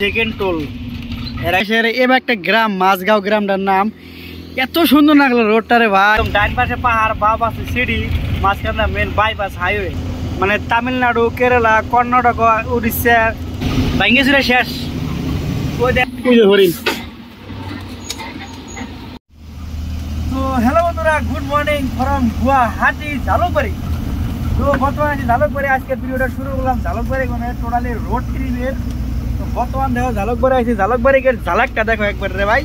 Second toll এবার একটা গ্রাম মাঝগাঁও গ্রামটার নাম এত সুন্দর লাগলো রোডটারে ভাই। ডান পাশে পাহাড়, বাম পাশে সিঁড়ি, মাঝখানে মেন বাইপাস হাইওয়ে। মানে তামিলনাড়ু, কেরালা, কর্ণাটক, উড়িষ্যা ভাঙ্গেছিল শেষ। ওই দেখ হরিণ। তো হ্যালো বন্ধুরা, good morning from Guwahati Jalukbari. তো বর্তমানে জালুকবাড়ি আজকে ভিডিওটা শুরু করলাম জালুকবাড়ি মানে টোটালি রোড ট্রিপের। তো বর্তমান দেখো জালুকবাড়ি আছে, জালুকবাড়ি ঝালাকটা দেখো একবার রে ভাই।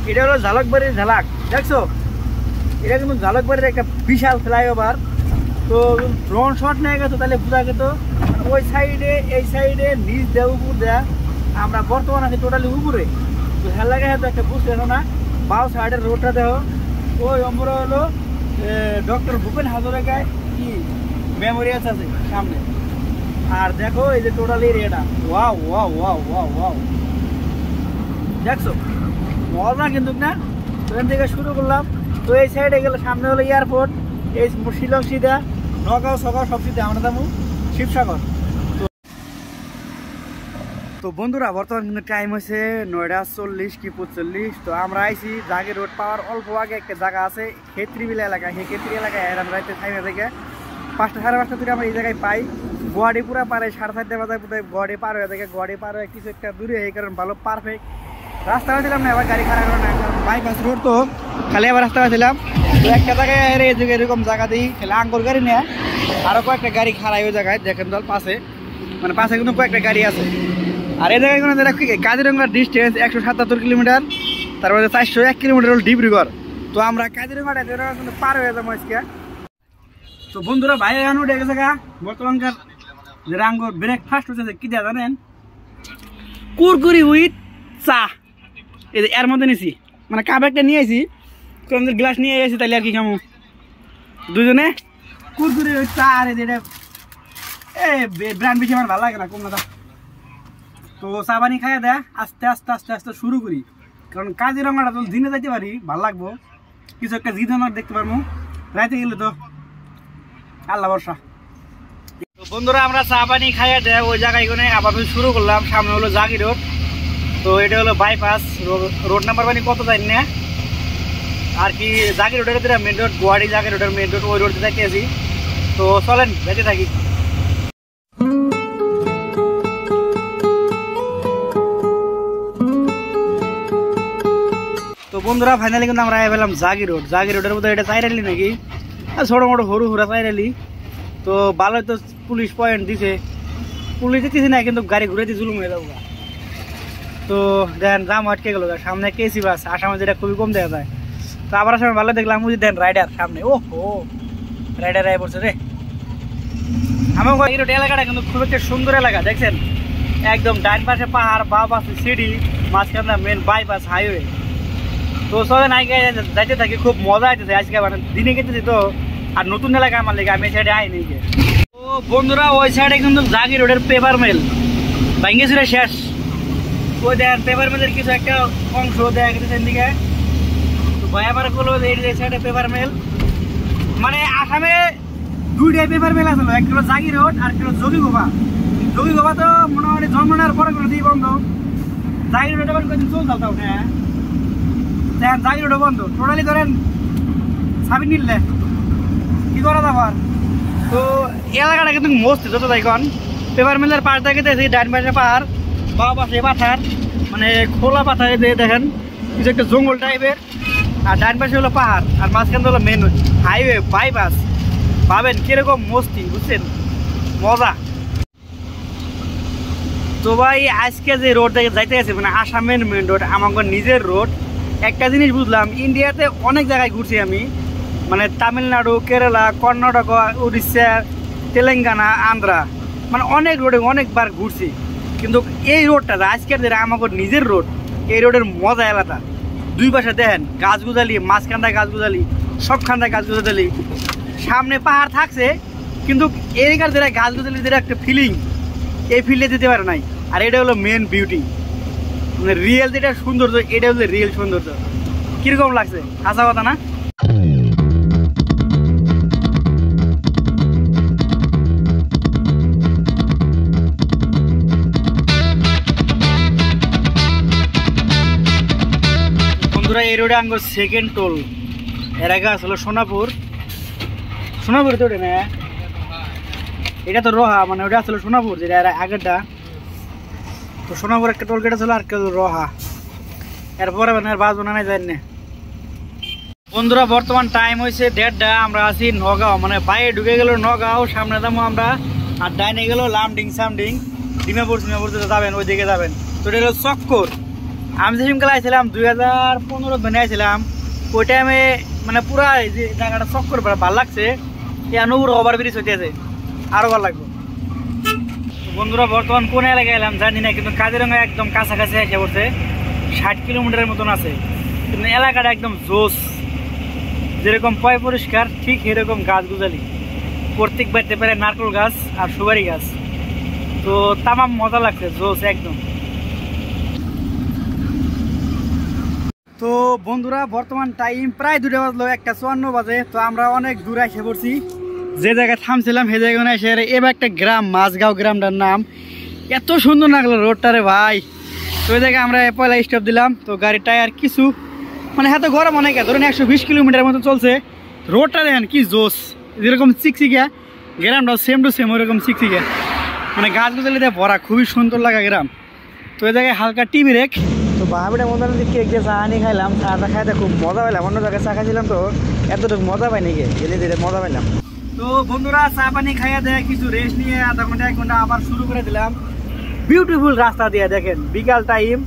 এটা হলো জালুকবাড়ির ঝালাক, দেখছো? এটা কিন্তু জালুকবাড়ির একটা বিশাল ফ্লাইওভার। তো ড্রোন শট নিয়ে গেছো তাহলে বোঝা যেত ওই সাইডে এই সাইডে নিচ দেওয়া উপর দেয়া। আমরা বর্তমান আছি টোটালি উপরে। তো হেলাকে হয়তো একটা বুঝতে না, বাউ সাইডের রোডটা দেখো। ওই নম্বর হলো ডক্টর ভূপেন হাজরিকায় কি মেমোরিয়াল আছে সামনে। আর দেখো এই যে টোটালি এরিয়াটা, wow wow wow wow wow, দেখছো মজা কিন্তু না। ওখান থেকে শুরু করলাম। তো এই সাইডে গেলে সামনে হলো এয়ারপোর্ট, এই শিলং সিধা, নগাঁও সগাঁও সব সিধা, আমরা যাবো শিবসাগর। তো বন্ধুরা বর্তমান কিন্তু টাইম হয়েছে 9:40 কি 45। তো আমরা আইছি জাগি রোড পাওয়ার অল্প আগে একটা জায়গা আছে খেত্রিবিলা এলাকা। সেই খেত্রি এলাকায় আমরা রাইতে টাইমে থেকে 5টা সাড়ে 5টা থেকে আমরা এই জায়গায় পাই। গুয়াহাটি পুরা পারে 4:30 বাজার কোথায় গুয়াহাটি পার হয়ে থাকে। গুয়াহাটি পার হয়ে কিছু একটা দূরে, এই কারণ ভালো পারফেক্ট রাস্তা হয়েছিলাম না। এবার গাড়ি খারাপ না, বাইপাস রোড তো খালি আবার রাস্তা হয়েছিলাম। তো একটা জায়গায় এরকম জায়গা দিই খালি আঙ্গুর গাড়ি নেয়, আরও কয়েকটা গাড়ি খারাই ওই জায়গায় দেখেন দল পাশে, মানে পাশে কিন্তু কয়েকটা গাড়ি আছে। আর এই জায়গায় কোনো কাজিরঙ্গার ডিস্টেন্স 177 কিলোমিটার, তারপরে 401 কিলোমিটার হল ডিব্রুগড়। তো আমরা কাজিরঙ্গাটা কিন্তু পার হয়ে যাবো আজকে। তো বন্ধুরা ভাই এখন উঠে গেছে গা। বর্তমানকার যে রাঙ্গুর ব্রেকফাস্ট হচ্ছে কি দেওয়া জানেন? কুরকুরি উইথ চা। এই যে এর মধ্যে নিয়েছি, মানে কাপ একটা নিয়ে আসি, গ্লাস নিয়ে এসেছি, তাহলে আর কি খামো দুজনে কুরকুরি উইথ চা। আর এটা ব্র্যান্ড বেশি আমার ভালো লাগে না, কম না। তো চা পানি খাইয়া দেয় আস্তে আস্তে আস্তে আস্তে শুরু করি, কারণ কাজিরঙ্গাটা তো দিনে যাইতে পারি ভালো লাগবো, কিছু একটা জিদনার দেখতে পারবো, রাইতে গেলে তো আল্লাহ বর্ষা। তো বন্ধুরা আমরা চা পানি খাইয়া দেয় ওই জায়গায় আবার শুরু করলাম। সামনে হলো জাগি রোড। তো এটা হলো বাইপাস রোড নাম্বার মানে কত জানি না আর কি। জাগি রোডের মেন রোড, গুয়াহাটি জাগি রোডের মেন রোড, ওই রোডে যাইতে আছি। তো চলেন যেতে থাকি। তো বন্ধুরা ফাইনালি কিন্তু আমরা পেলাম জাগি রোড। জাগি রোডের মধ্যে এটা চাইরালি নাকি, ছোটো মোটো হরু হুরা চাইরালি। তো ভালো তো পুলিশ পয়েন্ট দিছে, পুলিশ দিতেছি না কিন্তু গাড়ি ঘুরে দিয়ে জুলুম হয়ে যাবো। তো দেন জাম আটকে গেল, সামনে কেসি বাস, আসামে যেটা খুবই কম দেখা যায়। তো আবার আসামে ভালো দেখলাম বুঝি দেন রাইডার সামনে, ও হো রাইডার আয় পড়ছে রে। আমার এই রোড এলাকাটা কিন্তু খুব একটা সুন্দর এলাকা, দেখছেন একদম ডান পাশে পাহাড়, বাম পাশে সিঁড়ি, মাঝখানে মেন বাইপাস হাইওয়ে। তো চলেন আগে যাইতে থাকি, খুব মজা আইতেছে আজকে, মানে দিনে গেতেছি তো। আর নতুন এলাকা আমার লেগে, আমি এই সাইডে আইনি। তো বন্ধুরা ওই সাইডে কিন্তু জাগি রোডের পেপার মিল ভাঙ্গেছিল শেষ। ওই দেখেন পেপার মিলের কিছু একটা অংশ দেখা গেছে এদিকে। তো ভাই আবার বললো এই সাইডে পেপার মিল, মানে আসামে দুইটাই পেপার মিল আসলো, একটা হলো জাগি রোড আর একটা হলো যোগীগোপা। যোগীগোপা তো মোটামুটি জন্ম নেওয়ার পরে করে দিয়ে বন্ধ। জাগি রোড আবার কদিন চল যাও, হ্যাঁ দেখেন জাগি রোডও বন্ধ টোটালি। ধরেন সাবিন নিলে কি করা যাবার। তো এলাকাটা কিন্তু মস্ত যত দেখুন, পেপার মিলের পাশ দেখে ডান পাশে পাহাড়, বাম পাশে পাথার, মানে খোলা পাথর দেখেন কিছু একটা জঙ্গল টাইপের। আর ডান পাশে হলো পাহাড়, আর মাঝখানে হলো মেন হাইওয়ে বাইপাস। ভাবেন কিরকম মস্তি, বুঝছেন মজা। তো ভাই আজকে যে রোড দেখে যাইতে গেছে মানে আসামের মেন রোড, আমার নিজের রোড। একটা জিনিস বুঝলাম, ইন্ডিয়াতে অনেক জায়গায় ঘুরছি আমি, মানে তামিলনাড়ু, কেরালা, কর্ণাটক, উড়িষ্যা, তেলেঙ্গানা, আন্ধ্রা, মানে অনেক রোডে অনেকবার ঘুরছি। কিন্তু এই রোডটা আজকের যেটা আমার নিজের রোড, এই রোডের মজা আলাদা। দুই পাশে দেখেন গাছ গুজালি, মাঝখানটায় গাছ গুজালি, সবখানটায় গাছ গুজালি, সামনে পাহাড় থাকছে কিন্তু এদিকার যেটা গাছ গুজালি যেটা একটা ফিলিং, এই ফিল্ডে যেতে পারে নাই। আর এটা হলো মেন বিউটি, মানে রিয়েল যেটা সৌন্দর্য, এটা হচ্ছে রিয়েল সৌন্দর্য। কিরকম লাগছে হাসা কথা না? বন্ধুরা এই রোডে আঙ্গ সেকেন্ড টোল, এর আগে আসলে সোনাপুর। সোনাপুর তো ওটা না, এটা তো রোহা, মানে ওটা আসলে সোনাপুর যেটা এর আগেরটা। তো সোনাপুর একটা টোল গেট ছিল আর কেউ রোহা, এরপরে মানে আর বাস বানানো যায় না। বন্ধুরা বর্তমান টাইম হয়েছে 1:30, আমরা আছি নগাঁও, মানে বাইরে ঢুকে গেল নগাঁও, সামনে যাবো আমরা, আর ডাইনে গেল লামডিং সামডিং, ডিমাপুর যাবেন, ওই দিকে যাবেন। তো এটা হলো চক্কর। আমি যে সিমকালে আইছিলাম 2015 ধরে আইছিলাম, ওই টাইমে মানে পুরা যে জায়গাটা চক্কর ভালো লাগছে। নূর ওভার ব্রিজ হইতেছে, আরো ভালো লাগবে। বন্ধুরা বর্তমান কোন এলাকায় এলাম জানি না, কিন্তু কাজিরঙা একদম কাছাকাছি এসে পড়ছে, 60 কিলোমিটারের মতন আছে। কিন্তু এলাকাটা একদম জোস, যেরকম পয় পরিষ্কার ঠিক এরকম গাছ গুজালি, প্রত্যেক বাড়িতে পেরে নারকেল গাছ আর সুপারি গাছ। তো তামাম মজা লাগছে, জোস একদম। তো বন্ধুরা বর্তমান টাইম প্রায় 2টা বাজলো, 1:54 বাজে। তো আমরা অনেক দূরে এসে পড়ছি, যে জায়গায় থামছিলাম সেই জায়গায় এসে এবার একটা গ্রাম, মাঝগাঁও গ্রামটার নাম। এত সুন্দর লাগলো রোডটা রে ভাই। তো ওই জায়গায় আমরা পয়লা স্টপ দিলাম। তো গাড়ির টায়ার কিছু মানে এত গরম অনেক, ধরুন 120 কিলোমিটার মতো চলছে। রোডটা দেখেন কি জোস, যেরকম চিকচিকিয়া, গ্রামটা সেম টু সেম ওইরকম চিকচিকিয়া, মানে গাছগুলো ভরা, খুবই সুন্দর লাগা গ্রাম। তো এই জায়গায় হালকা টি ব্রেক। তো বাহাবিটা মজা নিয়ে কেক দিয়ে চা আনি খাইলাম, চাটা খাইতে খুব মজা পাইলাম। অন্য জায়গায় চা খাইছিলাম তো এতটুকু মজা পাইনি, গিয়ে ধীরে ধীরে মজা পাইলাম। তো বন্ধুরা চা পানি খাইয়া দেয়, কিছু রেস্ট নিয়ে আধা ঘন্টা 1 ঘন্টা আবার শুরু করে দিলাম। বিউটিফুল রাস্তা দিয়ে দেখেন, বিকাল টাইম।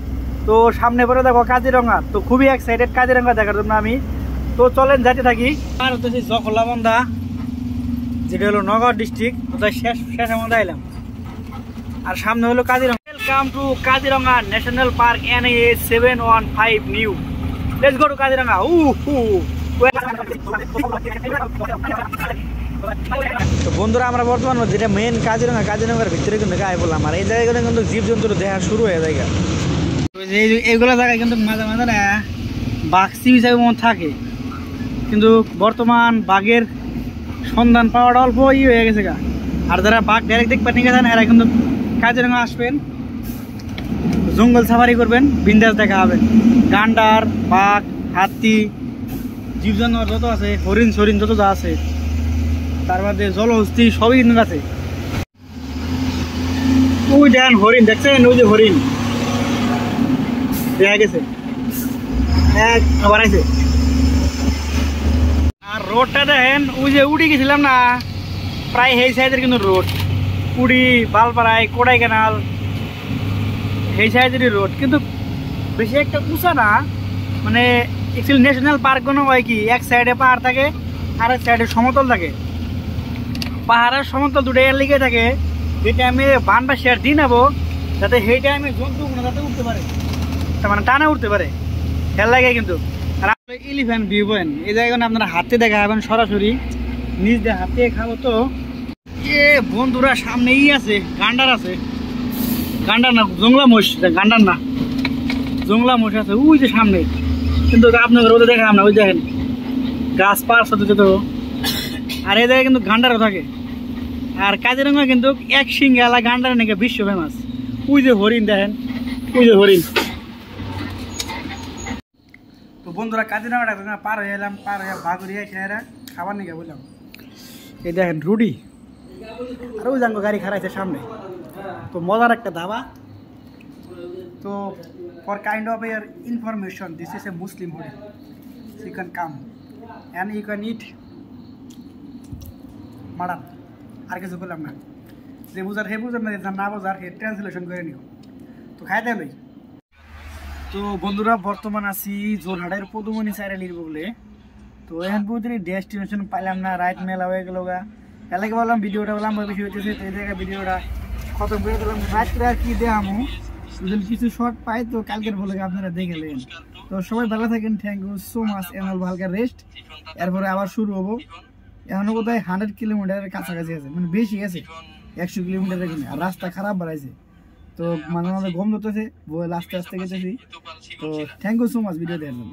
তো সামনে পরে দেখো কাজিরঙা, তো খুবই এক্সাইটেড কাজিরঙা দেখার জন্য আমি। তো চলেন যাইতে থাকি। আর হচ্ছে জখলাবন্ধা, যেটা হলো নগাঁও ডিস্ট্রিক্ট, কোথায় শেষ মধ্যে আইলাম। আর সামনে হলো Kaziranga. Welcome to Kaziranga national park NA 715 new. Let's go to Kaziranga. তো বন্ধুরা আমরা বর্তমান যেটা মেন কাজিরঙার ভিতরে কিন্তু গায়ে বললাম, আর এই জায়গায় কিন্তু জীবজন্তুর দেখা শুরু হয়ে যায়। এইগুলো জায়গায় কিন্তু মাঝে মাঝে না বাঘ হিসাবে মন থাকে, কিন্তু বর্তমান বাঘের সন্ধান পাওয়াটা অল্প হয়ে গেছে গা। আর যারা বাঘ ডাইরেক্ট দেখবেন নিয়ে গেছেন, এরা কিন্তু কাজিরঙা আসবেন, জঙ্গল সাফারি করবেন, বিন্দাস দেখা হবে। গান্ডার, বাঘ, হাতি, জীবজন্তু যত আছে, হরিণ সরিণ যত যা আছে, তার মধ্যে জলহস্তি সবই কিন্তু আছে। ওই দেখেন হরিণ, দেখছেন ওই যে হরিণ দেখা গেছে, আবার আছে। আর রোডটা দেখেন, ওই যে উড়ি গেছিলাম না, প্রায় সেই সাইজের কিন্তু রোড, উড়ি বালপাড়ায় কোড়াই ক্যানাল সেই সাইজেরই রোড, কিন্তু বেশি একটা উঁচা না। মানে অ্যাকচুয়ালি ন্যাশনাল পার্কগুলো হয় কি, এক সাইডে পাহাড় থাকে আর এক সাইডে সমতল থাকে। পাহাড়ের সমতল দুটাই লেগে থাকে, যেটা আমি বানটা শেয়ার দিয়ে নেবো, যাতে সেই টাইমে জন্তুগুলো যাতে উঠতে পারে, তার মানে টানে উঠতে পারে, খেয়াল লাগে কিন্তু। আর এলিফ্যান্ট ভিউ পয়েন্ট, এই জায়গায় আপনারা হাতে দেখা যাবেন সরাসরি, নিজ দিয়ে হাতে খাবো। তো এ বন্ধুরা সামনেই আছে গান্ডার, আছে গান্ডার না জংলা মোষ, গান্ডার না জংলা মোষ আছে ওই যে সামনে, কিন্তু আপনাদের ওদের দেখালাম না। ওই দেখেন গাছ পার সাথে যেত, আর এই জায়গায় কিন্তু গান্ডারও থাকে। আর কাজিরঙা কিন্তু এক সিঙ্গালা গান্ডার নাকি বিশ্ব ফেমাস। ওই যে হরিণ দেখেন, ওই যে হরিণ। তো বন্ধুরা কাজিরঙাটা পার হয়ে এলাম, পার হয়ে বাঘুরিয়া খেয়ে খাবার নিয়ে বললাম। এই দেখেন রুডি, আর ওই জাঙ্গো গাড়ি খারাইছে সামনে। তো মজার একটা ধাবা। তো for kind of your information, this is a Muslim hotel, you can come and you can eat মারান। আর কিছু বললাম না, যে বুঝার হে বুঝার না বোঝার হে ট্রান্সলেশন করে নিও। তো খাইতে হলোই। তো বন্ধুরা বর্তমান আছি জোরহাটের পদুমণি চাইরালির বলে। তো এখন পুরোপুরি ডেস্টিনেশন পাইলাম না, রাইট মেলা হয়ে গেল গা। এলাকে বললাম ভিডিওটা বললাম বেশি হইতেছে, তো এই জায়গায় ভিডিওটা খতম করে দিলাম। রাত্রে আর কি দেখামো, যদি কিছু শর্ট পাই তো কালকের বলে আপনারা দেখলেন। তো সবাই ভালো থাকেন, থ্যাংক ইউ সো মাচ। এখন হালকা রেস্ট, এরপরে আবার শুরু হবো। এখনো বোধহয় 100 কিলোমিটারের কাছাকাছি আছে, মানে বেশি আছে, 100 কিলোমিটারের কিনে। আর রাস্তা খারাপ বাড়াইছে, তো মাঝে মাঝে গম ধরতেছে, আস্তে আস্তে গেতেছি। তো thank you so much video দেখার জন্য।